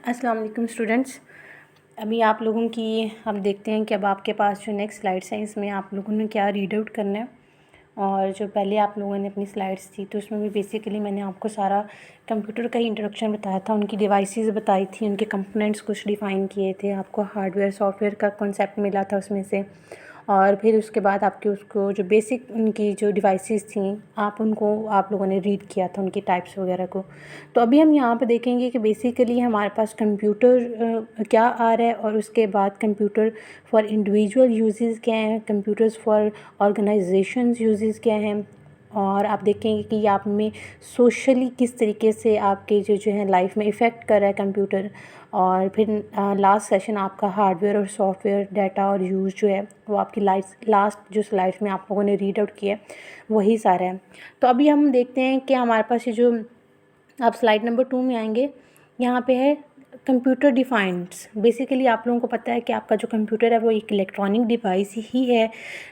अस्सलाम वालेकुम स्टूडेंट्स। अभी आप लोगों की हम देखते हैं कि अब आपके पास जो नेक्स्ट स्लाइड्स हैं इसमें आप लोगों ने क्या रीड आउट करना है। और जो पहले आप लोगों ने अपनी स्लाइड्स थी तो उसमें भी बेसिकली मैंने आपको सारा कंप्यूटर का ही इंट्रोडक्शन बताया था, उनकी डिवाइसेस बताई थी, उनके कंपोनेंट्स कुछ डिफ़ाइन किए थे, आपको हार्डवेयर सॉफ्टवेयर का कॉन्सेप्ट मिला था उसमें से। और फिर उसके बाद आपके उसको जो बेसिक उनकी जो डिवाइसेस थी आप लोगों ने रीड किया था उनकी टाइप्स वगैरह को। तो अभी हम यहाँ पे देखेंगे कि बेसिकली हमारे पास कंप्यूटर क्या आ रहा है और उसके बाद कंप्यूटर फॉर इंडिविजुअल यूजेस क्या हैं, कंप्यूटर्स फॉर ऑर्गेनाइजेशंस यूजेस क्या हैं, और आप देखेंगे कि आप में सोशली किस तरीके से आपके जो है लाइफ में इफ़ेक्ट कर रहा है कंप्यूटर। और फिर लास्ट सेशन आपका हार्डवेयर और सॉफ्टवेयर डाटा और यूज़ जो है वो आपकी लास्ट जो स्लाइड्स में आप लोगों ने रीड आउट किया है वही सारा है। तो अभी हम देखते हैं कि हमारे पास ये जो आप स्लाइड नंबर 2 में आएंगे, यहाँ पे है कंप्यूटर डिफाइंड्स। बेसिकली आप लोगों को पता है कि आपका जो कंप्यूटर है वो एक इलेक्ट्रॉनिक डिवाइस ही है।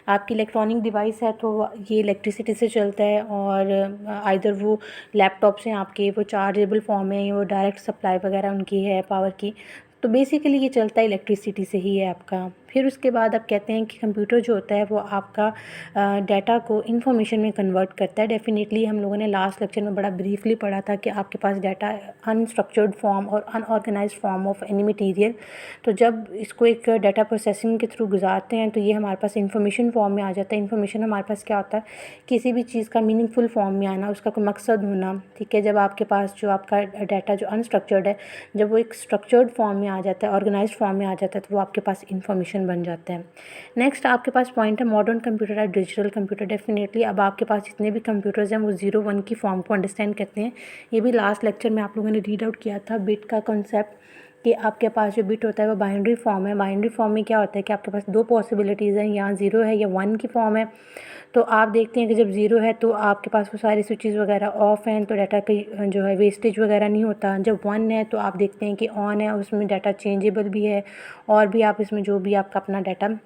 आपकी इलेक्ट्रॉनिक डिवाइस है तो ये इलेक्ट्रिसिटी से चलता है, और आइदर वो लैपटॉप्स हैं आपके वो चार्जेबल फॉर्म में, वो डायरेक्ट सप्लाई वगैरह उनकी है पावर की। तो बेसिकली ये चलता है इलेक्ट्रिसिटी से ही है आपका। फिर उसके बाद आप कहते हैं कि कंप्यूटर जो होता है वो आपका डाटा को इन्फॉर्मेशन में कन्वर्ट करता है। डेफिनेटली हम लोगों ने लास्ट लेक्चर में बड़ा ब्रीफली पढ़ा था कि आपके पास डाटा अनस्ट्रक्चर्ड फॉर्म और unorganised form of any material, तो जब इसको एक डाटा प्रोसेसिंग के थ्रू गुजारते हैं तो ये हमारे पास इन्फॉर्मेशन फॉर्म में आ जाता है। इन्फॉर्मेशन हमारे पास क्या होता है, किसी भी चीज़ का मीनिंगफुल फॉर्म में आना, उसका कोई मकसद होना। ठीक है, जब आपके पास जो आपका डाटा जो अनस्ट्रक्चर्ड है जब वो एक स्ट्रक्चर्ड फॉर्म में आ जाता है, ऑर्गेनाइज्ड फॉर्म में आ जाता है, तो वो आपके पास इन्फॉर्मेशन बन जाता है। नेक्स्ट आपके पास पॉइंट है मॉडर्न कंप्यूटर है डिजिटल कंप्यूटर। डेफिनेटली अब आपके पास जितने भी कंप्यूटर्स हैं वो 0 1 की फॉर्म को अंडरस्टैंड करते हैं। ये भी लास्ट लेक्चर में आप लोगों ने रीड आउट किया था बिट का कॉन्सेप्ट, कि आपके पास जो बिट होता है वो बाइनरी फॉर्म है। बाइनरी फॉर्म में क्या होता है कि आपके पास दो पॉसिबिलिटीज़ हैं, यहाँ 0 है या 1 की फॉर्म है। तो आप देखते हैं कि जब 0 है तो आपके पास वो सारी स्विचेस वगैरह ऑफ हैं, तो डाटा की जो है वेस्टेज वगैरह नहीं होता। जब 1 है तो आप देखते हैं कि ऑन है, उसमें डाटा चेंजेबल भी है, और भी आप इसमें जो भी आपका अपना डाटा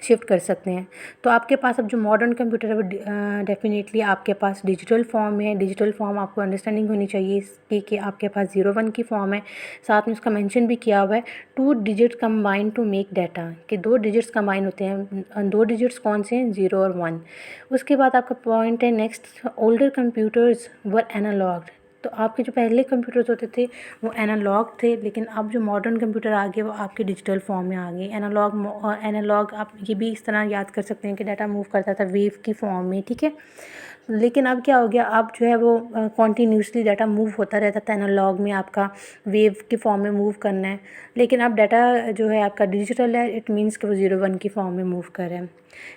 शिफ्ट कर सकते हैं। तो आपके पास अब जो मॉडर्न कंप्यूटर है वो डेफिनेटली आपके पास डिजिटल फॉर्म है। डिजिटल फॉर्म आपको अंडरस्टैंडिंग होनी चाहिए इसकी कि आपके पास 0 1 की फॉर्म है। साथ में उसका मेंशन भी किया हुआ है 2 digit combine to make data, कि 2 डिजिट्स कंबाइन होते हैं। 2 डिजिट्स कौन से हैं, 0 और 1। उसके बाद आपका पॉइंट है next, older computers were analogue. तो आपके जो पहले कंप्यूटर्स होते थे वो एनालॉग थे, लेकिन अब जो मॉडर्न कंप्यूटर आ गए वो आपके डिजिटल फॉर्म में आ गए। एनालॉग आप ये भी इस तरह याद कर सकते हैं कि डाटा मूव करता था वेव की फॉर्म में। ठीक है, लेकिन अब क्या हो गया, अब जो है वो कॉन्टीन्यूसली डाटा मूव होता रहता था। एनालॉग में आपका वेव के फॉर्म में मूव करना है, लेकिन अब डाटा जो है आपका डिजिटल है, इट मीन्स कि वो 0 1 की फॉर्म में मूव कर रहे हैं।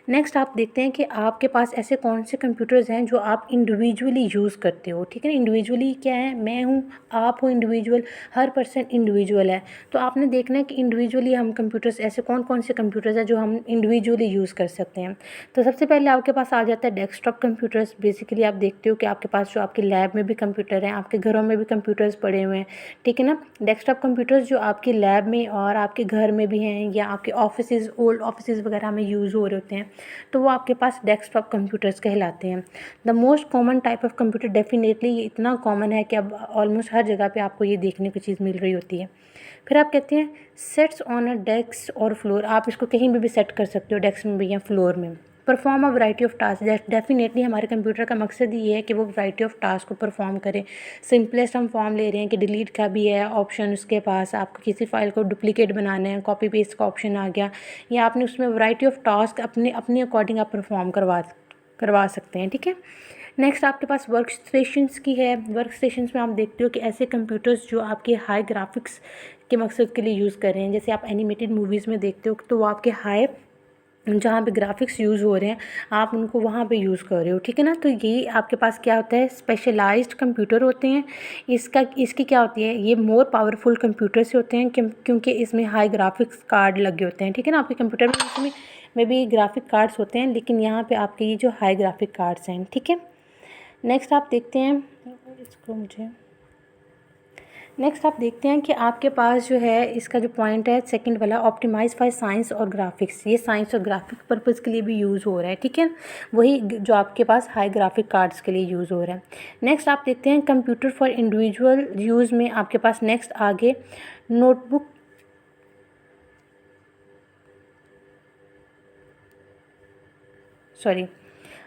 नेक्स्ट आप देखते हैं कि आपके पास ऐसे कौन से कंप्यूटर्स हैं जो आप इंडिविजुअली यूज़ करते हो। ठीक है ना, इंडिविजुअली क्या है, मैं हूँ, आप हो इंडिविजुअल, हर पर्सन इंडिविजुअल है। तो आपने देखना है कि इंडिविजुअली हम कंप्यूटर्स, ऐसे कौन कौन से कंप्यूटर्स हैं जो हम इंडिविजुअली यूज़ कर सकते हैं। तो सबसे पहले आपके पास आ जाता है डेस्कटॉप कंप्यूटर्स। बेसिकली आप देखते हो कि आपके पास जो आपके लैब में भी कंप्यूटर हैं, आपके घरों में भी कंप्यूटर्स पड़े हुए हैं। ठीक है ना, डेस्कटॉप कंप्यूटर्स जो आपके लैब में और आपके घर में भी हैं, या आपके ऑफिसेज़, ओल्ड ऑफिसेज़ वगैरह में यूज़ हो रहे होते हैं, तो वो आपके पास डेस्कटॉप कंप्यूटर्स कहलाते हैं। The most common type of computer, definitely ये इतना कॉमन है कि अब ऑलमोस्ट हर जगह पे आपको ये देखने को चीज़ मिल रही होती है। फिर आप कहते हैं सेट्स ऑन अ डेस्क और फ्लोर। आप इसको कहीं भी सेट कर सकते हो, डेस्क में भी या फ्लोर में। Perform a variety of task. Definitely हमारे कंप्यूटर का मकसद ये है कि वो वैरायटी ऑफ टास्क को परफॉर्म करे। सिंपलेस्ट हम फॉर्म ले रहे हैं कि डिलीट का भी है ऑप्शन उसके पास, आपको किसी फाइल को डुप्लीकेट बनाना है, कॉपी पेस्ट का ऑप्शन आ गया, या आपने उसमें वैरायटी ऑफ टास्क अपने अपने अकॉर्डिंग आप परफॉर्म करवा सकते हैं। ठीक है, नेक्स्ट आपके पास वर्क स्टेशंस की है। वर्क स्टेशंस में आप देखते हो कि ऐसे कंप्यूटर्स जो आपके हाई ग्राफिक्स के मकसद के लिए यूज़ कर रहे हैं, जैसे आप एनिमेटेड मूवीज़ में देखते हो तो वो आपके हाई, जहाँ पे ग्राफिक्स यूज़ हो रहे हैं आप उनको वहाँ पे यूज़ कर रहे हो। ठीक है ना, तो ये आपके पास क्या होता है, स्पेशलाइज्ड कंप्यूटर होते हैं। इसकी क्या होती है, ये मोर पावरफुल कंप्यूटर से होते हैं क्योंकि इसमें हाई ग्राफिक्स कार्ड लगे होते हैं। ठीक है ना, आपके कंप्यूटर में इसमें भी ग्राफिक कार्ड्स होते हैं, लेकिन यहाँ पे आपके ये जो हाई ग्राफिक कार्ड्स हैं। ठीक है, नेक्स्ट आप देखते हैं इसको, मुझे नेक्स्ट आप देखते हैं कि आपके पास जो है इसका जो पॉइंट है सेकंड वाला, ऑप्टिमाइज फॉर साइंस और ग्राफिक्स। ये साइंस और ग्राफिक पर्पज़ के लिए भी यूज़ हो रहा है, ठीक है, वही जो आपके पास हाई ग्राफिक कार्ड्स के लिए यूज़ हो रहा है। नेक्स्ट आप देखते हैं कंप्यूटर फॉर इंडिविजुअल यूज़ में आपके पास नेक्स्ट आगे नोटबुक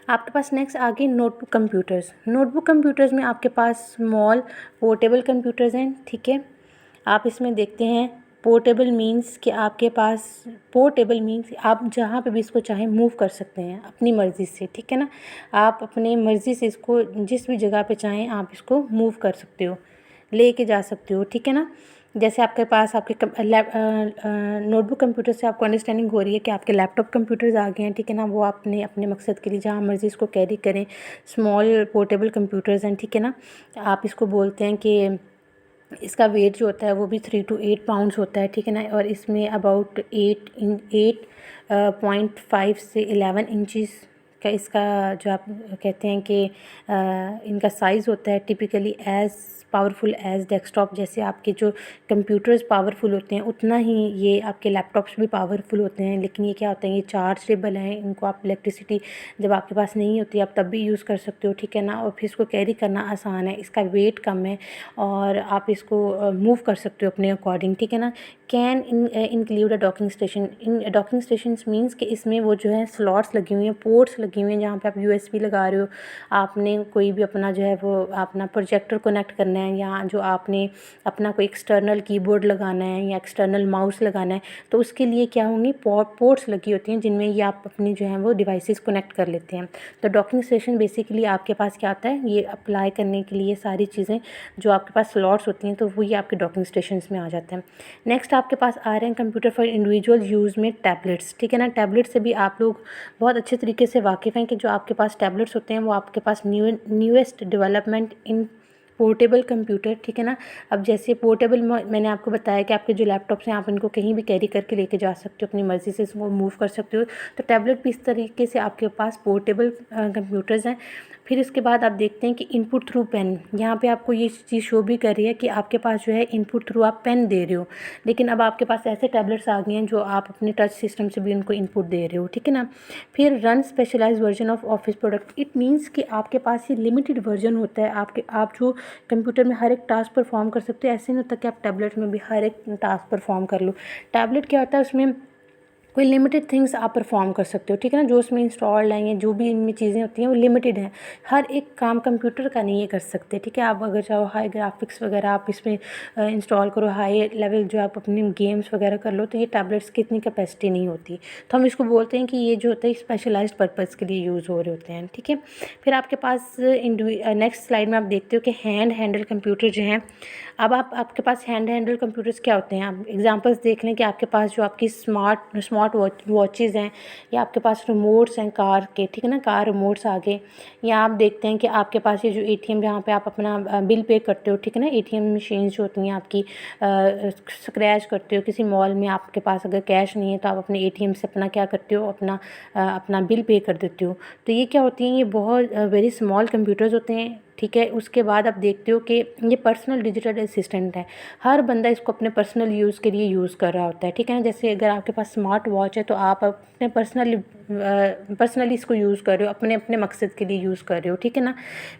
आपके पास नेक्स्ट आगे नोटबुक कंप्यूटर्स। नोटबुक कंप्यूटर्स में आपके पास स्मॉल पोर्टेबल कंप्यूटर्स हैं, ठीक है। आप इसमें देखते हैं पोर्टेबल मीन्स कि आपके पास, पोर्टेबल मीन्स आप जहाँ पे भी इसको चाहें मूव कर सकते हैं अपनी मर्ज़ी से, ठीक है ना। आप अपनी मर्ज़ी से इसको जिस भी जगह पे चाहें आप इसको मूव कर सकते हो, लेके जा सकते हो, ठीक है ना। जैसे आपके पास आपके नोटबुक कंप्यूटर से आपको अंडरस्टैंडिंग हो रही है कि आपके लैपटॉप कंप्यूटर्स आ गए हैं, ठीक है ना, वो आपने अपने मकसद के लिए जहाँ मर्ज़ी इसको कैरी करें। स्मॉल पोर्टेबल कंप्यूटर्स हैं, ठीक है ना। आप इसको बोलते हैं कि इसका वेट जो होता है वो भी 3 to 8 पाउंड्स होता है, ठीक है ना। और इसमें अबाउट 8.5 से 11 इंचज़ का इसका जो आप कहते हैं कि इनका साइज़ होता है। Typically as powerful as desktop, जैसे आपके जो कंप्यूटर्स पावरफुल होते हैं उतना ही ये आपके लैपटॉप्स भी पावरफुल होते हैं। लेकिन ये क्या होता है, ये चार्जेबल हैं, इनको आप इलेक्ट्रिसिटी जब आपके पास नहीं होती आप तब भी यूज़ कर सकते हो, ठीक है ना। और फिर इसको कैरी करना आसान है, इसका वेट कम है और आप इसको मूव कर सकते हो अपने अकॉर्डिंग, ठीक है ना। Can include a docking station. In docking stations means कि इसमें वो जो है स्लॉट्स लगी हुई हैं, पोर्ट्स लगी हुई हैं जहाँ पे आप यूएसबी लगा रहे हो, आपने कोई भी अपना जो है वो अपना प्रोजेक्टर कनेक्ट करना है, या जो आपने अपना कोई एक्सटर्नल कीबोर्ड लगाना है या एक्सटर्नल माउस लगाना है, तो उसके लिए क्या होंगी, पोर्ट्स लगी होती हैं जिनमें ये आप अपनी जो है वो डिवाइसेस कनेक्ट कर लेते हैं। तो डॉकिंग स्टेशन बेसिकली आपके पास क्या आता है, ये अप्लाई करने के लिए सारी चीज़ें जो आपके पास स्लॉट्स होती हैं तो वो ये आपके डॉकिंग स्टेशंस में आ जाते हैं। नेक्स्ट आपके पास आ रहे हैं कंप्यूटर फॉर इंडिविजुअल यूज़ में टैबलेट्स, ठीक है ना। टैबलेट से भी आप लोग बहुत अच्छे तरीके से वाकिफ़ हैं कि जो आपके पास टैबलेट्स होते हैं वो आपके पास newest development in portable computer, ठीक है ना। अब जैसे पोर्टेबल मैंने आपको बताया कि आपके जो लैपटॉप्स हैं आप इनको कहीं भी कैरी करके लेके जा सकते हो, अपनी मर्ज़ी से इसको मूव कर सकते हो। तो टैबलेट भी इस तरीके से आपके पास पोर्टेबल कंप्यूटर्स हैं। फिर इसके बाद आप देखते हैं कि इनपुट थ्रू पेन, यहाँ पे आपको ये चीज़ शो भी कर रही है कि आपके पास जो है इनपुट थ्रू आप पेन दे रहे हो। लेकिन अब आपके पास ऐसे टैबलेट्स आ गए हैं जो आप अपने टच सिस्टम से भी उनको इनपुट दे रहे हो, ठीक है ना। फिर run specialised version of office product. It means कि आपके पास ये लिमिटेड वर्जन होता है, आप जो कंप्यूटर में हर एक टास्क परफॉर्म कर सकते हो, ऐसे नहीं होता कि आप टैबलेट में भी हर एक टास्क परफॉर्म कर लो। टैबलेट क्या होता है, उसमें कोई लिमिटेड थिंग्स आप परफॉर्म कर सकते हो, ठीक है ना। जो उसमें इंस्टॉल्ड हैं या जो भी इनमें चीज़ें होती हैं वो लिमिटेड हैं, हर एक काम कंप्यूटर का नहीं ये कर सकते, ठीक है। आप अगर चाहो हाई ग्राफिक्स वगैरह आप इसमें इंस्टॉल करो, हाई लेवल जो आप अपने गेम्स वगैरह कर लो, तो ये टैबलेट्स की इतनी कैपेसिटी नहीं होती। तो हम इसको बोलते हैं कि ये जो होता है स्पेशलाइज्ड पर्पज़ के लिए यूज़ हो रहे होते हैं, ठीक है। फिर आपके पास नेक्स्ट स्लाइड में आप देखते हो कि हैंडल कंप्यूटर जो हैं। अब आपके पास हैंडल कंप्यूटर्स क्या होते हैं, आप एग्जांपल्स देख लें कि आपके पास जो आपकी स्मार्ट वॉचेज़ हैं, या आपके पास रिमोट्स हैं कार के, ठीक है ना, कार रिमोट्स आ गए। या आप देखते हैं कि आपके पास ये जो एटीएम जहाँ पे आप अपना बिल पे करते हो, ठीक है ना, एटीएम मशीन जो होती हैं आपकी स्क्रैच करते हो किसी मॉल में, आपके पास अगर कैश नहीं है तो आप अपने एटीएम से अपना क्या करते हो, अपना बिल पे कर देते हो। तो ये क्या होती हैं, ये बहुत वेरी स्मॉल कंप्यूटर्स होते हैं, ठीक है। उसके बाद आप देखते हो कि ये पर्सनल डिजिटल असिस्टेंट है, हर बंदा इसको अपने पर्सनल यूज़ के लिए यूज़ कर रहा होता है, ठीक है ना। जैसे अगर आपके पास स्मार्ट वॉच है तो आप अपने पर्सनली इसको यूज़ कर रहे हो, अपने अपने मकसद के लिए यूज़ कर रहे हो, ठीक है ना।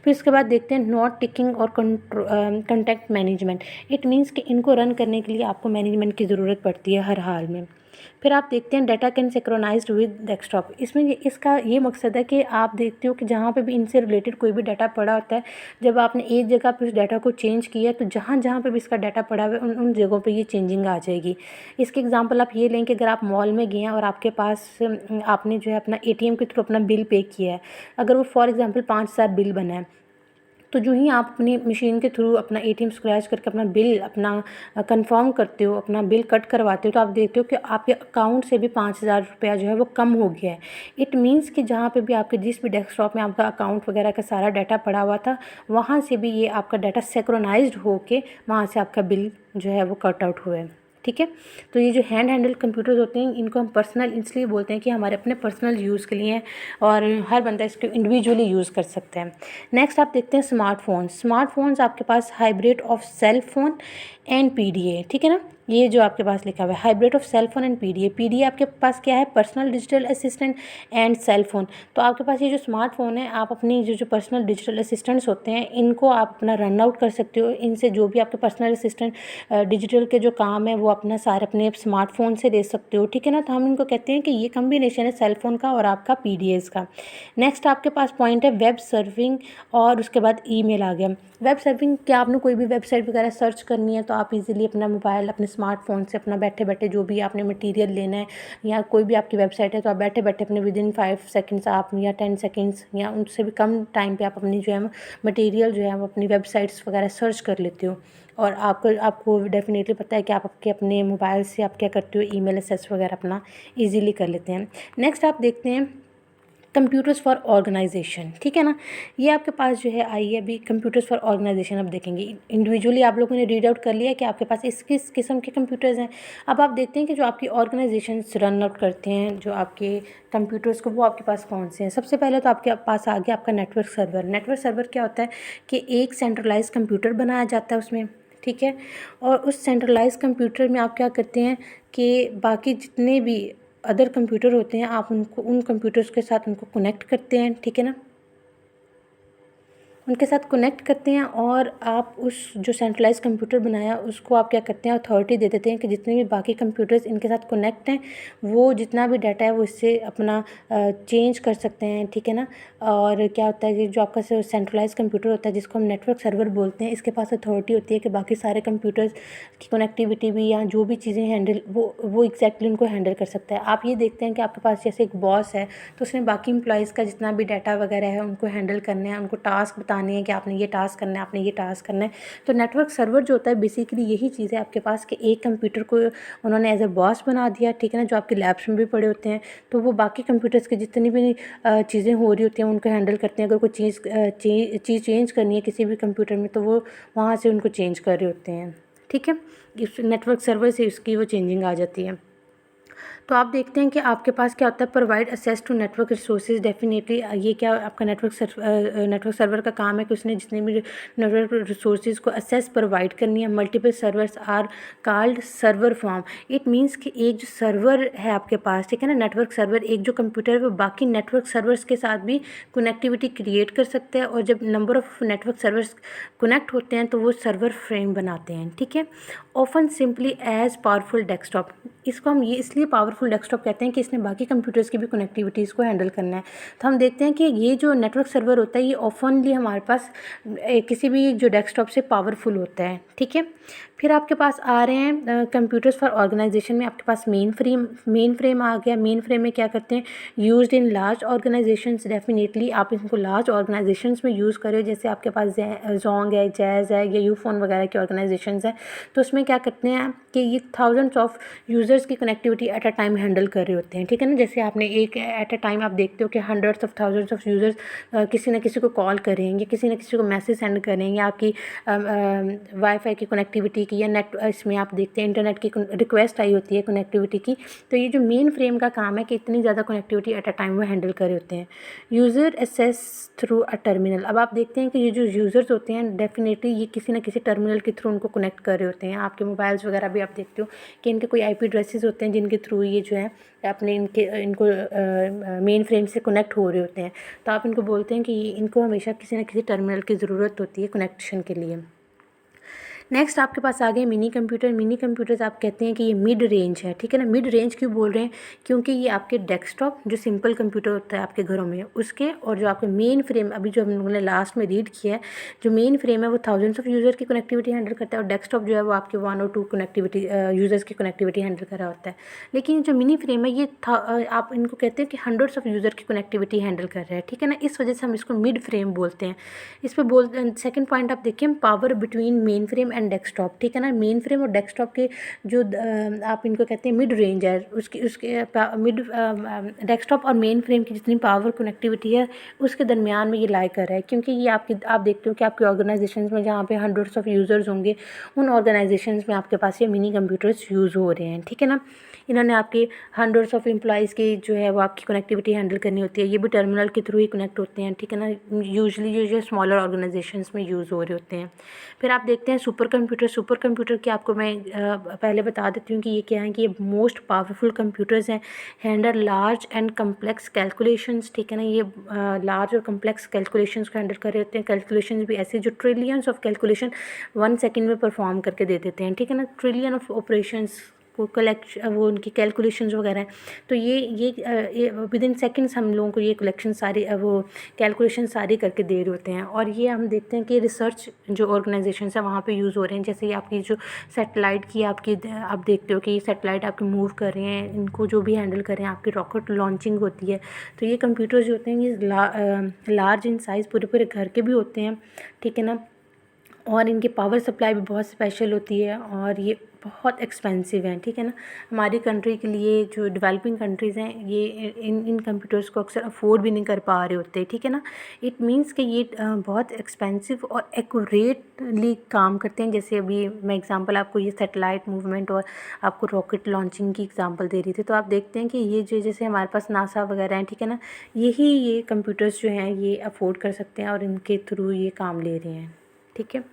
फिर उसके बाद देखते हैं नोट टेकिंग और कंटेंट मैनेजमेंट। इट मीन्स कि इनको रन करने के लिए आपको मैनेजमेंट की ज़रूरत पड़ती है हर हाल में। फिर आप देखते हैं data can synchronized with desktop. इसमें इसका ये मकसद है कि आप देखते हो कि जहाँ पे भी इनसे रिलेटेड कोई भी डाटा पड़ा होता है, जब आपने एक जगह पे उस डाटा को चेंज किया तो जहाँ जहाँ पे भी इसका डाटा पड़ा हुआ है उन जगहों पे ये चेंजिंग आ जाएगी। इसके एग्जांपल आप ये लें कि अगर आप मॉल में गए हैं और आपके पास आपने जो है अपना एटीएम के थ्रू अपना बिल पे किया है, अगर वो फॉर एग्ज़ाम्पल 5,000 बिल बना है, तो जो ही आप अपनी मशीन के थ्रू अपना एटीएम स्क्रैच करके अपना बिल कंफर्म करते हो, अपना बिल कट करवाते हो, तो आप देखते हो कि आपके अकाउंट से भी 5,000 रुपया जो है वो कम हो गया है। इट मीन्स कि जहाँ पे भी आपके जिस भी डेस्कटॉप में आपका अकाउंट वगैरह का सारा डाटा पड़ा हुआ था, वहाँ से भी ये आपका डाटा सिंक्रोनाइज्ड हो के वहाँ से आपका बिल जो है वो कट आउट हुआ है। ठीक है। तो ये जो हैंड हैंडल कंप्यूटर्स होते हैं इनको हम पर्सनल इसलिए बोलते हैं कि हमारे अपने पर्सनल यूज़ के लिए हैं और हर बंदा इसको इंडिविजुअली यूज़ कर सकता है। नेक्स्ट आप देखते हैं स्मार्टफोन्स आपके पास hybrid of cell phone and PDA, ठीक है ना। ये जो आपके पास लिखा हुआ है hybrid of cell phone and PDA आपके पास क्या है, personal digital assistant and cell phone. तो आपके पास ये जो स्मार्टफोन है आप अपनी जो पर्सनल डिजिटल असिस्टेंट्स होते हैं इनको आप अपना रन आउट कर सकते हो, इनसे जो भी आपके पर्सनल असिस्टेंट डिजिटल के जो काम है वो अपना सारे अपने स्मार्टफोन से दे सकते हो, ठीक है ना। तो हम इनको कहते हैं कि ये कम्बिनेशन है सेल फोन का और आपका पीडीएस का। नेक्स्ट आपके पास पॉइंट है वेब सर्विंग और उसके बाद ईमेल आ गया। वेब सर्विंग क्या, आपने कोई भी वेबसाइट वगैरह सर्च करनी है तो आप इजीली अपना मोबाइल अपने स्मार्टफोन से अपना बैठे बैठे जो भी आपने मटेरियल लेना है या कोई भी आपकी वेबसाइट है तो आप बैठे बैठे अपने विदिन 5 सेकंड्स आप या 10 सेकंड्स या उनसे भी कम टाइम पे आप अपनी जो है मटेरियल जो है वो अपनी वेबसाइट्स वगैरह सर्च कर लेते हो। और आपको डेफिनेटली पता है कि आप अपने मोबाइल से आप क्या करते हो, ईमेल एक्सेस वगैरह अपना ईजिली कर लेते हैं। नेक्स्ट आप देखते हैं कंप्यूटर्स फॉर ऑर्गेनाइजेशन, ठीक है ना। ये आपके पास जो है आई है अभी कंप्यूटर्स फॉर ऑर्गेनाइजेशन। अब देखेंगे इंडिविजुअली आप लोगों ने रीड आउट कर लिया कि आपके पास किस किस्म के कंप्यूटर्स हैं। अब आप देखते हैं कि जो आपकी ऑर्गेनाइजेशंस रन आउट करते हैं जो आपके कंप्यूटर्स को, वो आपके पास कौन से हैं। सबसे पहले तो आपके पास आ गया आपका नेटवर्क सर्वर। नेटवर्क सर्वर क्या होता है कि एक सेंट्रलाइज कंप्यूटर बनाया जाता है उसमें, ठीक है। और उस सेंट्रलाइज कंप्यूटर में आप क्या करते हैं कि बाकी जितने भी अदर कंप्यूटर होते हैं आप उनको उन कंप्यूटर्स के साथ उनको कनेक्ट करते हैं, ठीक है ना। उनके साथ कनेक्ट करते हैं और आप उस जो सेंट्रलाइज कंप्यूटर बनाया उसको आप क्या करते हैं अथॉरिटी दे देते हैं कि जितने भी बाकी कंप्यूटर्स इनके साथ कनेक्ट हैं वो जितना भी डाटा है वो इससे अपना चेंज कर सकते हैं, ठीक है ना। और क्या होता है कि जो आपका सेंट्रलाइज कंप्यूटर होता है जिसको हम नेटवर्क सर्वर बोलते हैं, इसके पास अथॉरिटी होती है कि बाकी सारे कंप्यूटर्स की कनेक्टिविटी भी या जो भी चीज़ें हैंडल वो एग्जैक्टली उनको हैंडल कर सकता है। आप ये देखते हैं कि आपके पास जैसे एक बॉस है तो उसने बाकी एम्प्लॉयज़ का जितना भी डाटा वगैरह है उनको हैंडल करना है, उनको टास्क बताने हैं कि आपने ये टास्क करना है, आपने ये टास्क करना है। तो नेटवर्क सर्वर जो होता है बेसिकली यही चीज़ है आपके पास कि एक कंप्यूटर को उन्होंने एज अ बॉस बना दिया, ठीक है ना, जो आपके लैब्स में भी पड़े होते हैं। तो वो बाकी कंप्यूटर्स की जितनी भी चीज़ें हो रही होती हैं उनको हैंडल करते हैं। अगर कोई चीज़ चेंज करनी है किसी भी कंप्यूटर में तो वो वहाँ से उनको चेंज कर रहे होते हैं, ठीक है। इस नेटवर्क सर्वर से उसकी वो चेंजिंग आ जाती है। तो आप देखते हैं कि आपके पास क्या होता है provide access to network resources. Definitely ये क्या आपका नेटवर्क सर्वर का काम है कि उसने जितने भी नेटवर्क रिसोर्सेज को एक्सेस प्रोवाइड करनी है। Multiple servers are called server form. It means कि एक जो सर्वर है आपके पास, ठीक है ना, नेटवर्क सर्वर, एक जो कंप्यूटर है वो बाकी नेटवर्क सर्वर्स के साथ भी कनेक्टिविटी क्रिएट कर सकते हैं और जब number of network servers connect होते हैं तो वो सर्वर फ्रेम बनाते हैं, ठीक है। Often simply as powerful desktop. इसको हम ये इसलिए पावरफुल डेस्कटॉप कहते हैं कि इसने बाकी कंप्यूटर्स की भी कनेक्टिविटीज़ को हैंडल करना है। तो हम देखते हैं कि ये जो नेटवर्क सर्वर होता है ये ऑफनली हमारे पास किसी भी जो डेस्कटॉप से पावरफुल होता है, ठीक है। फिर आपके पास आ रहे हैं कंप्यूटर्स फॉर ऑर्गेनाइजेशन में आपके पास मेन फ्रेम आ गया। मेन फ्रेम में क्या करते हैं, used in large organisations. Definitely आप इसको लार्ज ऑर्गेनाइजेशंस में यूज़ करें, जैसे आपके पास जोंग है, जैज़ है या यूफोन वगैरह की ऑर्गेनाइजेशंस है। तो उसमें क्या करते हैं कि ये थाउजेंड्स ऑफ यूज़र्स की connectivity at a time handle कर रहे होते हैं, ठीक है ना। जैसे आपने एक एट अ टाइम आप देखते हो कि hundreds of thousands of users किसी न किसी को कॉल करेंगे, किसी न किसी को मैसेज सेंड करेंगे, आपकी वाईफाई की कनेक्टिविटी की या नेट इसमें आप देखते हैं इंटरनेट की रिक्वेस्ट आई होती है कनेक्टिविटी की। तो ये जो मेन फ्रेम का काम है कि इतनी ज़्यादा कनेक्टिविटी एट अ टाइम वो हैंडल कर रहे होते हैं। User access through a terminal. अब आप देखते हैं कि ये जो यूज़र्स होते हैं डेफिनेटली ये किसी न किसी टर्मिनल के थ्रू उनको कनेक्ट कर रहे होते हैं। आपके मोबाइल्स वगैरह भी आप देखते हो कि इनके कोई IP एड्रेसेस होते हैं जिनके थ्रू ये जो है अपने इनको मेन फ्रेम से कनेक्ट हो रहे होते हैं। तो आप इनको बोलते हैं कि इनको हमेशा किसी न किसी टर्मिनल की ज़रूरत होती है कनेक्शन के लिए। नेक्स्ट आपके पास आ गए मिनी कंप्यूटर। मिनी कंप्यूटर्स आप कहते हैं कि ये मिड रेंज है, ठीक है ना। मिड रेंज क्यों बोल रहे हैं, क्योंकि ये आपके डेस्कटॉप जो सिंपल कंप्यूटर होता है आपके घरों में उसके और जो आपके मेन फ्रेम अभी जो हम लोगों ने लास्ट में रीड किया है, जो मेन फ्रेम है वो थाउजेंड्स ऑफ यूज़र की कनेक्टिविटी हैंडल करता है और डेस्कटॉप जो है वो आपके 1 और 2 कनेक्टिविटी यूज़र्स की कनेक्टिविटी हैंडल कर रहा होता है। लेकिन जो मिनी फ्रेम है ये आप इनको कहते हैं कि हंड्रेड्स ऑफ यूज़र की कनेक्टिविटी हैंडल कर रहा है, ठीक है ना। इस वजह से हम इसको मिड फ्रेम बोलते हैं। इस पर सेकेंड पॉइंट आप देखिए power between main frame and and desktop, ठीक है ना। मेन फ्रेम और डेस्कटॉप के जो आप इनको कहते हैं मिड रेंज है, उसके मिड डेस्कटॉप और मेन फ्रेम की जितनी पावर कनेक्टिविटी है उसके दरमियान में ये लाई कर रहा है, क्योंकि ये आप देखते हो कि आपके ऑर्गेनाइजेशंस में जहाँ पे हंड्रेड्स ऑफ यूज़र्स होंगे, उन ऑर्गेनाइजेशंस में आपके पास ये मिनी कंप्यूटर्स यूज़ हो रहे हैं, ठीक है ना। इन्होंने आपके हंड्रेड्स ऑफ एम्प्लॉइज़ की जो है वो आपकी कनेक्टिविटी हैंडल करनी होती है, ये भी टर्मिनल के थ्रू ही कनेक्ट होते हैं, ठीक है ना। यूजुअली जो स्मॉलर ऑर्गेनाइजेशंस में यूज़ हो रहे होते हैं। फिर आप देखते हैं सुपर कंप्यूटर की आपको मैं पहले बता देती हूँ कि ये क्या है, कि ये मोस्ट पावरफुल कंप्यूटर्स हैं, handle large and complex calculations, ठीक है ना। ये लार्ज और कम्प्लेक्स कैलकुलेशंस को हैंडल कर रहे होते हैं। कैलकुलेशंस भी ऐसे जो ट्रिलियंस ऑफ कैलकुलेशन 1 सेकंड में परफॉर्म करके दे देते हैं, ठीक है ना। ट्रिलियन ऑफ ऑपरेशंस को वो उनकी कैलकुलेशंस वगैरह हैं, तो ये विद इन सेकेंड्स हम लोगों को ये कलेक्शन सारी वो कैलकुलेशन सारी करके दे रहे होते हैं। और ये हम देखते हैं कि रिसर्च जो ऑर्गेनाइजेशंस है वहाँ पे यूज़ हो रहे हैं। जैसे ये आपकी जो सैटेलाइट की आप देखते हो कि ये सैटेलाइट आपकी मूव कर रहे हैं, इनको जो भी हैंडल कर रहे हैं, आपकी रॉकेट लॉन्चिंग होती है, तो ये कंप्यूटर जो होते हैं ये लार्ज इन साइज़ पूरे घर के भी होते हैं, ठीक है ना। और इनकी पावर सप्लाई भी बहुत स्पेशल होती है और ये बहुत एक्सपेंसिव हैं, ठीक है ना। हमारी कंट्री के लिए जो डेवलपिंग कंट्रीज़ हैं ये इन कंप्यूटर्स को अक्सर अफोर्ड भी नहीं कर पा रहे होते, ठीक है ना। इट मीन्स कि ये बहुत एक्सपेंसिव और एक्यूरेटली काम करते हैं। जैसे अभी मैं एग्जांपल आपको ये सैटेलाइट मूवमेंट और आपको रॉकेट लॉन्चिंग की एग्जांपल दे रही थी, तो आप देखते हैं कि ये जो जैसे हमारे पास नासा वगैरह हैं, ठीक है ना, ये कंप्यूटर्स जो हैं ये अफोर्ड कर सकते हैं और इनके थ्रू ये काम ले रहे हैं, ठीक है।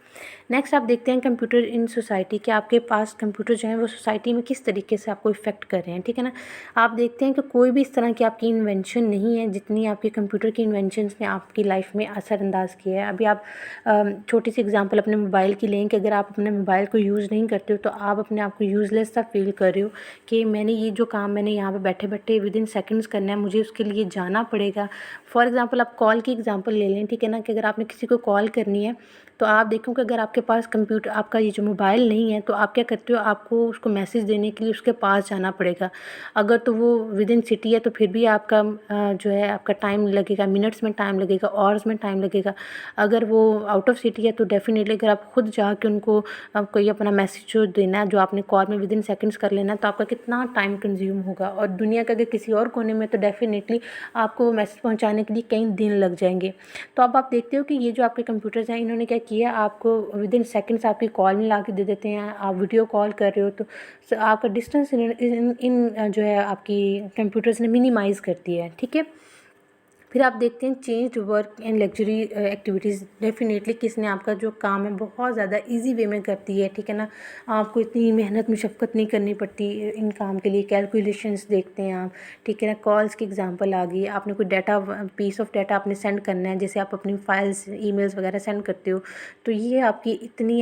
नेक्स्ट आप देखते हैं कंप्यूटर इन सोसाइटी, कि आपके पास कंप्यूटर जो है वो सोसाइटी में किस तरीके से आपको इफ़ेक्ट कर रहे हैं, ठीक है ना। आप देखते हैं कि कोई भी इस तरह की आपकी इन्वेंशन नहीं है जितनी आपके कंप्यूटर की इन्वेंशंस ने आपकी लाइफ में असरअंदाज किया है। अभी आप छोटी सी एग्जांपल अपने मोबाइल की लें कि अगर आप अपने मोबाइल को यूज़ नहीं करते हो तो आप अपने आप को यूज़लेस सा फील कर रहे हो कि मैंने ये जो काम मैंने यहाँ पर बैठे बैठे विद इन सेकेंड्स करना है, मुझे उसके लिए जाना पड़ेगा। फॉर एग्ज़ाम्पल आप कॉल की एग्ज़ाम्पल ले लें, ठीक है ना, कि अगर आपने किसी को कॉल करनी है तो आप देखो कि अगर आपके पास कंप्यूटर आपका ये जो मोबाइल नहीं है तो आप क्या करते हो, आपको उसको मैसेज देने के लिए उसके पास जाना पड़ेगा। अगर तो वो विद इन सिटी है तो फिर भी आपका जो है आपका टाइम लगेगा, मिनट्स में टाइम लगेगा, आवर्स में टाइम लगेगा। अगर वो आउट ऑफ सिटी है तो डेफिनेटली अगर आप खुद जाके उनको कोई अपना मैसेज जो देना है जो आपने कॉल में विद इन सेकेंड्स कर लेना है तो आपका कितना टाइम कंज्यूम होगा। और दुनिया के अगर किसी और कोने में तो डेफिनेटली आपको वो मैसेज पहुँचाने के लिए कई दिन लग जाएंगे। तो अब आप देखते हो कि ये जो आपके कंप्यूटर्स हैं इन्होंने क्या किया, आपको विद इन सेकेंड्स आपकी कॉल मिला के दे देते हैं। आप वीडियो कॉल कर रहे हो तो आपका डिस्टेंस इन जो है आपकी कंप्यूटर्स ने मिनिमाइज़ कर दिया है, ठीक है। फिर आप देखते हैं change work and luxury activities, definitely किसने आपका जो काम है बहुत ज़्यादा इजी वे में करती है, ठीक है ना। आपको इतनी मेहनत मशक्क़त नहीं करनी पड़ती इन काम के लिए। कैलकुलेशंस देखते हैं आप, ठीक है ना। कॉल्स की एग्जांपल आ गई, आपने कोई डाटा पीस ऑफ डाटा आपने सेंड करना है, जैसे आप अपनी फाइल्स ईमेल्स वगैरह सेंड करते हो, तो ये आपकी इतनी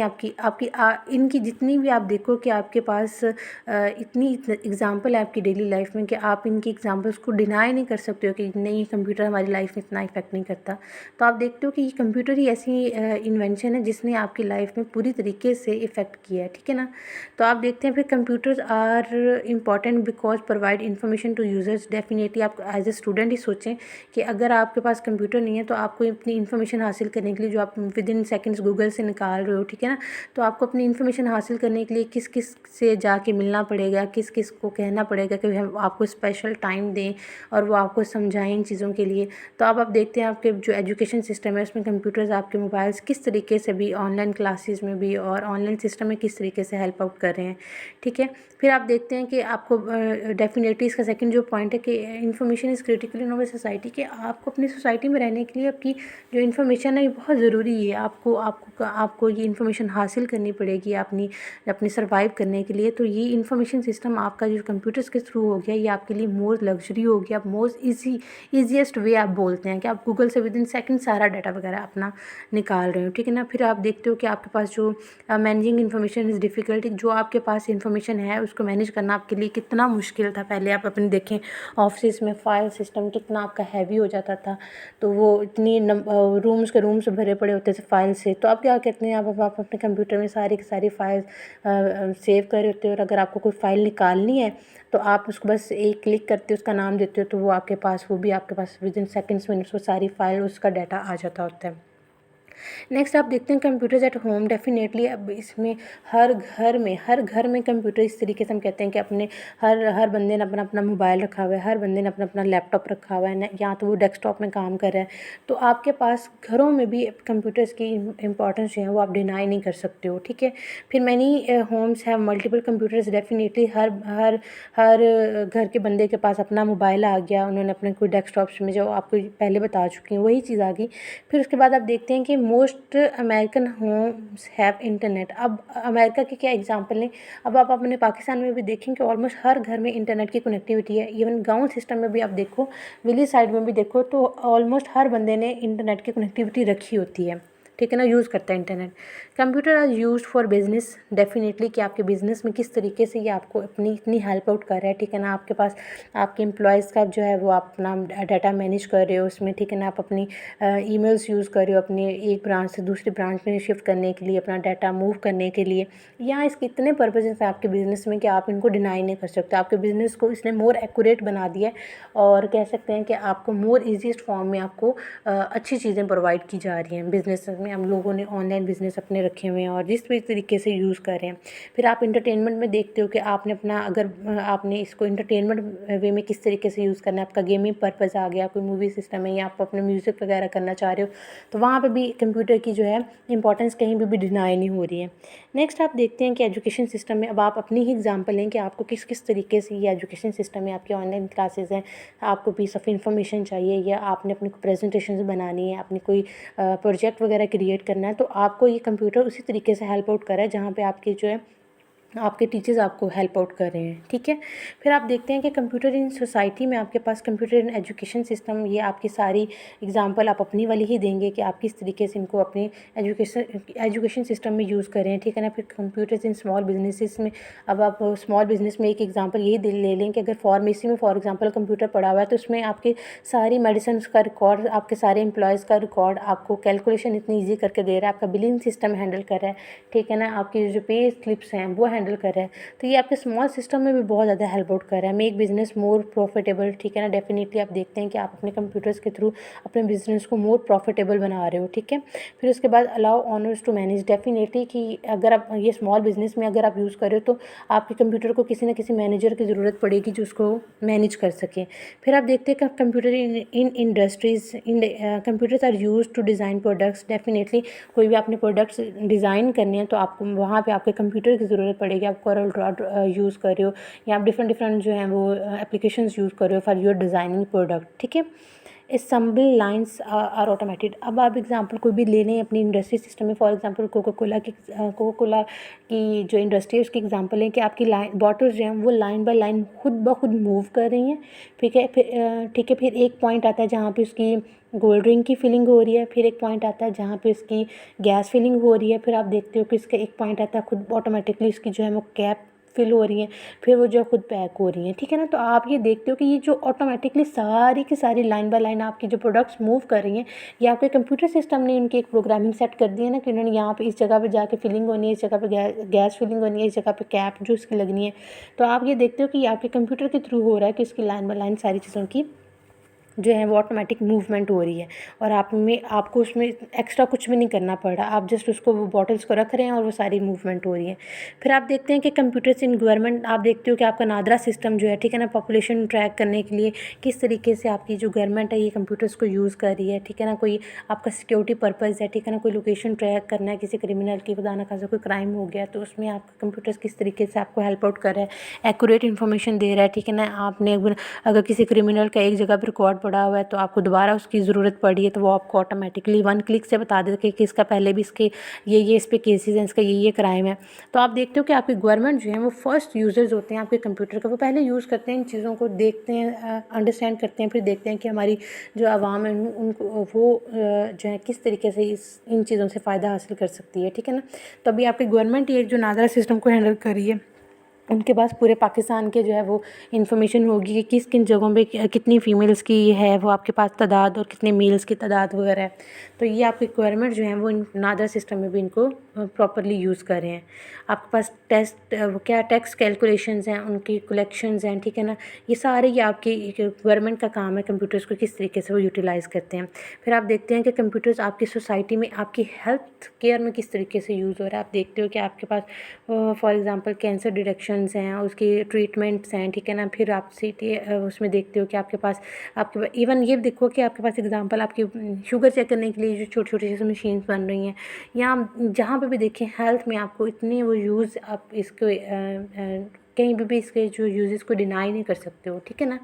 इनकी जितनी भी आप देखो कि आपके पास इतनी एग्जांपल है आपकी डेली लाइफ में कि आप इनकी एग्जांपल्स को डिनाई नहीं कर सकते हो कि नहीं, कंप्यूटर हमारी लाइफ में इतना इफेक्ट नहीं करता। तो आप देखते हो कि ये कंप्यूटर ही ऐसी इन्वेंशन है जिसने आपकी लाइफ में पूरी तरीके से इफ़ेक्ट किया है, ठीक है ना। तो आप देखते हैं फिर computers are important because provide information to users. Definitely आप एज ए स्टूडेंट ही सोचें कि अगर आपके पास कंप्यूटर नहीं है तो आपको अपनी इन्फॉर्मेशन हासिल करने के लिए जो आप विद इन सेकेंड्स गूगल से निकाल रहे हो, ठीक है ना, तो आपको अपनी इन्फॉर्मेशन हासिल करने के लिए किस किस से जाके मिलना पड़ेगा, किस किस को कहना पड़ेगा कि हम आपको स्पेशल टाइम दें और वो आपको समझाएं इन चीज़ों के लिए। तो अब आप देखते हैं आपके जो एजुकेशन सिस्टम है उसमें कंप्यूटर्स आपके मोबाइल्स किस तरीके से भी ऑनलाइन क्लासेस में भी और ऑनलाइन सिस्टम में किस तरीके से हेल्प आउट कर रहे हैं, ठीक है। फिर आप देखते हैं कि आपको डेफिनेटली इसका सेकंड जो पॉइंट है कि information is critical in our society, कि आपको अपनी सोसाइटी में रहने के लिए आपकी जो इन्फॉर्मेशन है ये बहुत ज़रूरी है। आपको ये इन्फॉर्मेशन हासिल करनी पड़ेगी अपनी सर्वाइव करने के लिए। तो ये इन्फॉर्मेशन सिस्टम आपका जो कंप्यूटर्स के थ्रू हो गया ये आपके लिए मोर लग्जरी हो गया, मोस्ट ईजीएस्ट वे आप बोलते हैं कि आप गूगल से विद इन सेकंड सारा डाटा वगैरह अपना निकाल रहे हो, ठीक है ना। फिर आप देखते हो कि आपके पास जो मैनेजिंग इन्फॉर्मेशन इज़ डिफ़िकल्ट, जो आपके पास इन्फॉर्मेशन है उसको मैनेज करना आपके लिए कितना मुश्किल था। पहले आप अपने देखें ऑफिस में फ़ाइल सिस्टम कितना आपका हैवी हो जाता था, तो वो इतनी रूम्स के रूम्स भरे पड़े होते थे फाइल से। तो आप क्या कहते हैं, आप अपने कंप्यूटर में सारी की सारी फाइल सेव कर रहे होते हो और अगर आपको कोई फ़ाइल निकालनी है तो आप उसको बस एक क्लिक करते हो, उसका नाम देते हो, तो वो भी आपके पास विद इन सेकेंड्स मिनट्स वो सारी फाइल उसका डाटा आ जाता होता है। नेक्स्ट आप देखते हैं कंप्यूटर्स एट होम। डेफिनेटली अब इसमें हर घर में कंप्यूटर, इस तरीके से हम कहते हैं कि अपने हर बंदे ने अपना अपना मोबाइल रखा हुआ है, हर बंदे ने अपना अपना लैपटॉप रखा हुआ है, या तो वो डेस्कटॉप में काम कर रहा है। तो आपके पास घरों में भी कंप्यूटर्स की इंपॉर्टेंस जो है वो आप डिनाई नहीं कर सकते हो, ठीक है। फिर many homes have multiple computers. Definitely हर हर हर घर के बंदे के पास अपना मोबाइल आ गया, उन्होंने अपने कोई डेस्कटॉप्स में, जो आपको पहले बता चुकी हूँ वही चीज़ आ गई। फिर उसके बाद आप देखते हैं कि most American homes have internet. अब अमेरिका की क्या एग्जांपल लें, अब आप अपने पाकिस्तान में भी देखें कि ऑलमोस्ट हर घर में इंटरनेट की कनेक्टिविटी है। इवन गांव सिस्टम में भी आप देखो, विलेज साइड में भी देखो, तो ऑलमोस्ट हर बंदे ने इंटरनेट की कनेक्टिविटी रखी होती है, ठीक है ना, यूज़ करता है internet. Computer are used for business. Definitely कि आपके बिजनेस में किस तरीके से ये आपको अपनी इतनी हेल्प आउट कर रहा है, ठीक है ना। आपके पास आपके एम्प्लॉयज़ का जो है वो आप अपना डाटा मैनेज कर रहे हो उसमें, ठीक है ना। आप अपनी ईमेल्स यूज़ कर रहे हो अपने एक ब्रांच से दूसरी ब्रांच में शिफ्ट करने के लिए, अपना डाटा मूव करने के लिए। यहाँ इसके इतने पर्पजेस हैं आपके बिज़नेस में कि आप इनको डिनाई नहीं कर सकते। आपके बिज़नेस को इसने मोर एक्यूरेट बना दिया है, और कह सकते हैं कि आपको मोर ईजीएस्ट फॉर्म में आपको अच्छी चीज़ें प्रोवाइड की जा रही हैं। बिज़नेस में हम लोगों ने ऑनलाइन बिज़नेस अपने रखे हुए हैं और जिस भी तरीके से यूज़ कर रहे हैं। फिर आप इंटरटेनमेंट में देखते हो कि आपने अपना, अगर आपने इसको इंटरटेनमेंट वे में किस तरीके से यूज़ करना है, आपका गेमिंग पर्पज़ आ गया, कोई मूवी सिस्टम है, या आप अपने म्यूज़िक वगैरह करना चाह रहे हो, तो वहाँ पे भी कंप्यूटर की जो है इंपॉर्टेंस कहीं भी डिनाई नहीं हो रही है। नेक्स्ट आप देखते हैं कि एजुकेशन सिस्टम में, अब आप अपनी ही एग्जांपल लें कि आपको किस किस तरीके से ये एजुकेशन सिस्टम में आपकी ऑनलाइन क्लासेस हैं, आपको पीस ऑफ इंफॉर्मेशन चाहिए, या आपने अपनी प्रेजेंटेशन बनानी है, अपनी कोई प्रोजेक्ट वगैरह क्रिएट करना है, तो आपको ये कंप्यूटर उसी तरीके से हेल्प आउट कर रहा है जहाँ पे आपकी जो है आपके टीचर्स आपको हेल्प आउट कर रहे हैं, ठीक है। फिर आप देखते हैं कि कंप्यूटर इन सोसाइटी में आपके पास कंप्यूटर इन एजुकेशन सिस्टम, ये आपकी सारी एग्जांपल आप अपनी वाली ही देंगे कि आप किस तरीके से इनको अपने एजुकेशन सिस्टम में यूज़ करें, ठीक है ना। फिर कंप्यूटर्स इन स्मॉल बिजनेसेस में, अब आप स्मॉल बिजनेस में एक एग्जांपल यही ले लें कि अगर फार्मेसी में फॉर एग्जांपल कंप्यूटर पड़ा हुआ है, तो उसमें आपकी सारी मेडिसिन का रिकॉर्ड, आपके सारे एम्प्लॉयज़ का रिकॉर्ड, आपको कैलकुलेशन इतनी ईजी करके दे रहा है, आपका बिलिंग सिस्टम हैंडल कर रहा है, ठीक है ना, आपकी जो पे स्लिप्स हैं वो हैंडल कर रहा है। तो ये आपके स्मॉल सिस्टम में भी बहुत ज़्यादा हेल्प आउट कर रहा है, मेक बिजनेस मोर प्रॉफिटेबल, ठीक है ना। डेफिनेटली आप देखते हैं कि आप अपने कंप्यूटर्स के थ्रू अपने बिजनेस को मोर प्रॉफिटेबल बना रहे हो, ठीक है। फिर उसके बाद allow owners to manage. Definitely कि अगर आप ये स्मॉल बिजनेस में अगर आप यूज़ कर रहे हो, तो आपके कंप्यूटर को किसी न किसी मैनेजर की ज़रूरत पड़ेगी जो उसको मैनेज कर सके। फिर आप देखते हैं computer in industries, computers are use to design products. Definitely कोई भी आपने प्रोडक्ट्स डिज़ाइन करने हैं तो आपको वहाँ पे आपके कंप्यूटर की ज़रूरत पड़ेगी। आप कोरल ड्रॉ यूज़ कर रहे हो, या आप डिफरेंट जो हैं वो एप्लीकेशंस यूज़ कर रहे हो फॉर योर डिज़ाइनिंग प्रोडक्ट, ठीक है। Assembly lines are automated. अब आप एग्जांपल कोई भी ले लें अपनी इंडस्ट्री सिस्टम में, फॉर एग्जांपल कोका कोला की जो इंडस्ट्री है उसकी एग्जांपल है कि आपकी लाइन बॉटल्स जो हैं वो लाइन बाय लाइन खुद ब खुद मूव कर रही हैं, ठीक है। फिर एक पॉइंट आता है जहाँ पे उसकी कोल्ड ड्रिंक की फिलिंग हो रही है, फिर एक पॉइंट आता है जहाँ पे उसकी गैस फिलिंग हो रही है, फिर आप देखते हो कि इसका एक पॉइंट आता है खुद ऑटोमेटिकली उसकी जो है वो कैप फिल हो रही हैं, फिर वो जो खुद पैक हो रही हैं, ठीक है ना। तो आप ये देखते हो कि ये जो ऑटोमेटिकली सारी की सारी लाइन बाय लाइन आपकी जो प्रोडक्ट्स मूव कर रही हैं, ये आपके कंप्यूटर सिस्टम ने उनकी एक प्रोग्रामिंग सेट कर दी है ना, कि उन्होंने यहाँ पे इस जगह पे जाके फिलिंग होनी है, इस जगह पे गैस फिलिंग होनी है, इस जगह पे कैप जो इसकी लगनी है। तो आप ये देखते हो कि ये आपके कंप्यूटर के थ्रू हो रहा है कि इसकी लाइन बाय लाइन सारी चीज़ों की जो है वो ऑटोमेटिक मूवमेंट हो रही है, और आपको उसमें एक्स्ट्रा कुछ भी नहीं करना पड़ रहा, आप जस्ट उसको वो बॉटल्स को रख रहे हैं और वो सारी मूवमेंट हो रही है। फिर आप देखते हैं कि कंप्यूटर्स इन गवर्नमेंट, आप देखते हो कि आपका नादरा सिस्टम जो है, ठीक है ना, पॉपुलेशन ट्रैक करने के लिए किस तरीके से आपकी जो गवर्नमेंट है ये कंप्यूटर्स को यूज़ कर रही है, ठीक है ना। कोई आपका सिक्योरिटी पर्पज़ है, ठीक है ना, कोई लोकेशन ट्रैक करना है किसी क्रिमिनल की, खुदा ना खासा कोई क्राइम हो गया, तो उसमें आपका कंप्यूटर्स किस तरीके से आपको हेल्प आउट कर रहा है, एक्यूरेट इन्फॉर्मेशन दे रहा है, ठीक है ना। आपने अगर किसी क्रिमिनल का एक जगह पर रिकॉर्ड पड़ा हुआ है तो आपको दोबारा उसकी ज़रूरत पड़ी है, तो वो आपको ऑटोमेटिकली 1 क्लिक से बता देते कि इसका पहले भी इसके ये इस पे केसेस हैं, इसका ये क्राइम है। तो आप देखते हो कि आपकी गवर्नमेंट जो है वो फर्स्ट यूज़र्स होते हैं आपके कंप्यूटर का, वो पहले यूज़ करते हैं इन चीज़ों को, देखते हैं, अंडरस्टैंड करते हैं, फिर देखते हैं कि हमारी जो आवाम है उनको वो जो है किस तरीके से इन चीज़ों से फ़ायदा हासिल कर सकती है, ठीक है ना। तो अभी आपकी गवर्नमेंट ये जो नादरा सिस्टम को हैंडल कर रही है, उनके पास पूरे पाकिस्तान के जो है वो इन्फॉर्मेशन होगी कि किस किन जगहों पे कितनी फ़ीमेल्स की है वो आपके पास तादाद, और कितने मेल्स की तादाद वगैरह है। तो ये आपकी रिक्वायरमेंट जो है वो नादरा सिस्टम में भी इनको प्रॉपरली यूज़ कर रहे हैं। आपके पास टैक्स कैलकुलेशंस हैं, उनकी कलेक्शंस हैं, ठीक है ना। ये सारे ये आपकी गवर्नमेंट का काम है कंप्यूटर्स को किस तरीके से वो यूटिलाइज़ करते हैं। फिर आप देखते हैं कि कंप्यूटर्स आपकी सोसाइटी में आपकी हेल्थ केयर में किस तरीके से यूज़ हो रहा है। आप देखते हो कि आपके पास फॉर एग्ज़ाम्पल कैंसर डिटेक्शंस हैं, उसकी ट्रीटमेंट्स हैं, ठीक है ना। फिर आप उसमें देखते हो कि आपके इवन ये देखो कि आपके पास एग्ज़ाम्पल आपकी शुगर चेक करने के लिए जो छोटी-छोटी सी मशीन्स बन रही हैं, या जहाँ पे भी देखें हेल्थ में आपको इतने वो यूज़ आप इसको कहीं पे भी इसके जो यूज़ेस को डिनाई नहीं कर सकते हो, ठीक है ना।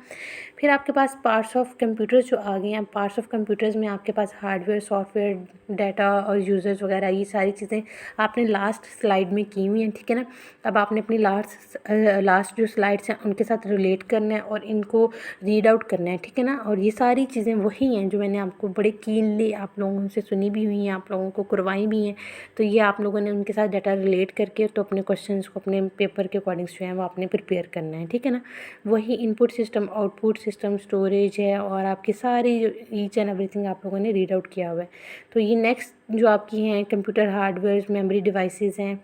फिर आपके पास पार्ट्स ऑफ कंप्यूटर्स जो आ गए हैं, पार्ट्स ऑफ कंप्यूटर्स में आपके पास हार्डवेयर, सॉफ्टवेयर, डाटा और यूज़र्स वगैरह ये सारी चीज़ें आपने लास्ट स्लाइड में की हुई हैं, ठीक है ना। अब आपने अपनी लास्ट जो स्लाइड्स हैं उनके साथ रिलेट करना है और इनको रीड आउट करना है, ठीक है ना। और ये सारी चीज़ें वही हैं जो मैंने आपको बड़े कीनली आप लोगों से सुनी भी हुई हैं, आप लोगों को करवाई भी हैं। तो ये आप लोगों ने उनके साथ डाटा रिलेट करके तो अपने क्वेश्चंस को अपने पेपर के अकॉर्डिंग जो है वो आपने प्रिपेयर करना है, ठीक है ना। वही input system, output system, storage है और आपकी सारी जो ईच एंड एवरीथिंग आप लोगों ने रीड आउट किया हुआ है। तो ये नेक्स्ट जो आपकी हैं कंप्यूटर हार्डवेयर, मेमोरी डिवाइसेस हैं,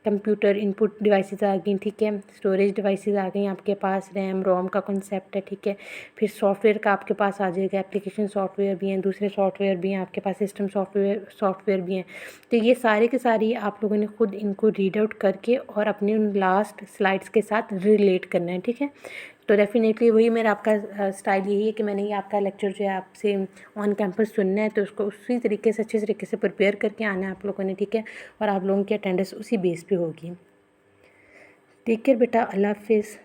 कंप्यूटर इनपुट डिवाइसेस आ गई, ठीक है। स्टोरेज डिवाइसेस आ गई आपके पास, रैम रोम का कॉन्सेप्ट है, ठीक है। फिर सॉफ्टवेयर का आपके पास आ जाएगा, एप्लीकेशन सॉफ्टवेयर भी हैं, दूसरे सॉफ्टवेयर भी हैं आपके पास, सिस्टम सॉफ्टवेयर भी हैं। तो ये सारे के सारे आप लोगों ने खुद इनको रीड आउट करके और अपने उन लास्ट स्लाइड्स के साथ रिलेट करना है, ठीक है। तो डेफ़िनेटली वही मेरा आपका स्टाइल यही है कि मैंने ये आपका लेक्चर जो है आपसे ऑन कैंपस सुनना है, तो उसको उसी तरीके से अच्छे तरीके से प्रिपेयर करके आना है आप लोगों ने, ठीक है। और आप लोगों की अटेंडेंस उसी बेस पे होगी। टेक केयर बेटा, अल्लाह हाफिज़।